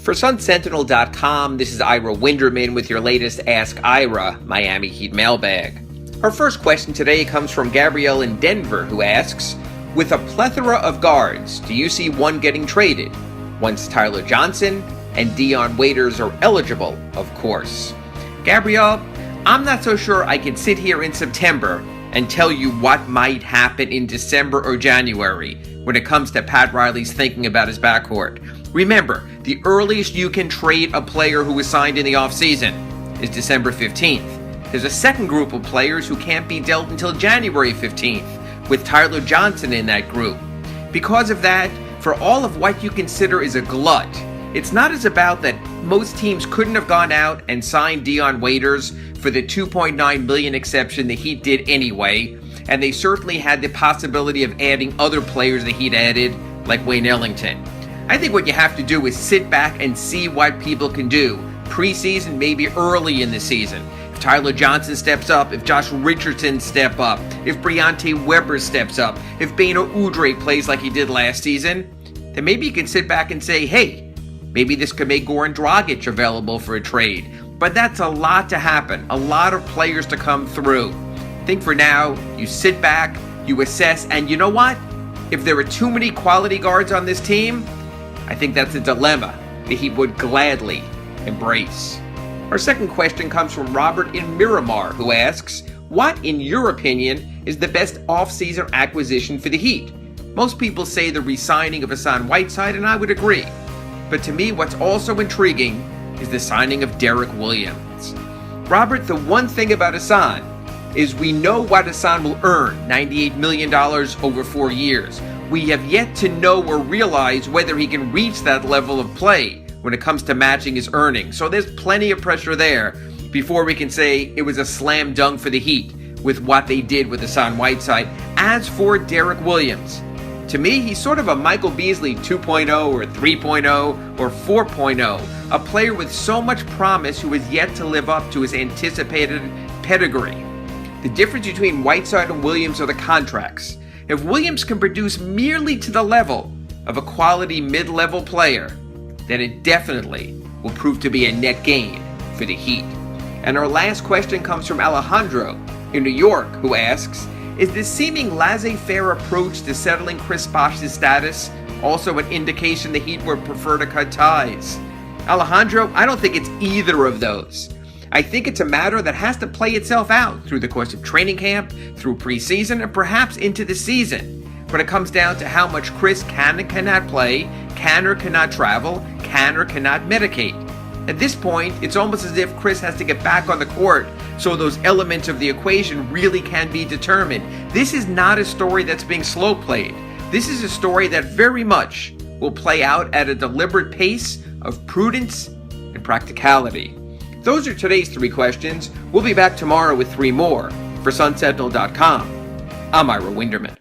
For Sentinel.com, this is Ira Winderman with your latest Ask Ira Miami Heat mailbag. Our first question today comes from Gabrielle in Denver, who asks, with a plethora of guards, do you see one getting traded? Once Tyler Johnson and Dion Waiters are eligible, of course. Gabrielle, I'm not so sure I can sit here in September and tell you what might happen in December or January when it comes to Pat Riley's thinking about his backcourt. Remember, the earliest you can trade a player who was signed in the offseason is December 15th. There's a second group of players who can't be dealt until January 15th, with Tyler Johnson in that group. Because of that, for all of what you consider is a glut, it's not as about that most teams couldn't have gone out and signed Dion Waiters for the $2.9 million exception the Heat did anyway, and they certainly had the possibility of adding other players the Heat added, like Wayne Ellington. I think what you have to do is sit back and see what people can do, preseason, maybe early in the season. If Tyler Johnson steps up, if Josh Richardson steps up, if Briante Weber steps up, if Beno Udrih plays like he did last season, then maybe you can sit back and say, hey, maybe this could make Goran Dragic available for a trade. But that's a lot to happen, a lot of players to come through. I think for now, you sit back, you assess, and you know what? If there are too many quality guards on this team, I think that's a dilemma that he would gladly embrace. Our second question comes from Robert in Miramar, who asks, what, in your opinion, is the best offseason acquisition for the Heat? Most people say the re-signing of Hassan Whiteside, and I would agree. But to me, what's also intriguing is the signing of Derrick Williams. Robert, the one thing about Hassan is we know what Hassan will earn, $98 million over 4 years. We have yet to know or realize whether he can reach that level of play when it comes to matching his earnings. So there's plenty of pressure there before we can say it was a slam dunk for the Heat with what they did with Hassan Whiteside. As for Derrick Williams, to me, he's sort of a Michael Beasley 2.0 or 3.0 or 4.0, a player with so much promise who has yet to live up to his anticipated pedigree. The difference between Whiteside and Williams are the contracts. If Williams can produce merely to the level of a quality mid-level player, then it definitely will prove to be a net gain for the Heat. And our last question comes from Alejandro in New York, who asks, is the seeming laissez-faire approach to settling Chris Bosh's status also an indication the Heat would prefer to cut ties? Alejandro, I don't think it's either of those. I think it's a matter that has to play itself out through the course of training camp, through preseason, and perhaps into the season, when it comes down to how much Chris can and cannot play, can or cannot travel, can or cannot medicate. At this point, it's almost as if Chris has to get back on the court so those elements of the equation really can be determined. This is not a story that's being slow played. This is a story that very much will play out at a deliberate pace of prudence and practicality. Those are today's 3 questions. We'll be back tomorrow with 3 more. For Sentinel.com, I'm Ira Winderman.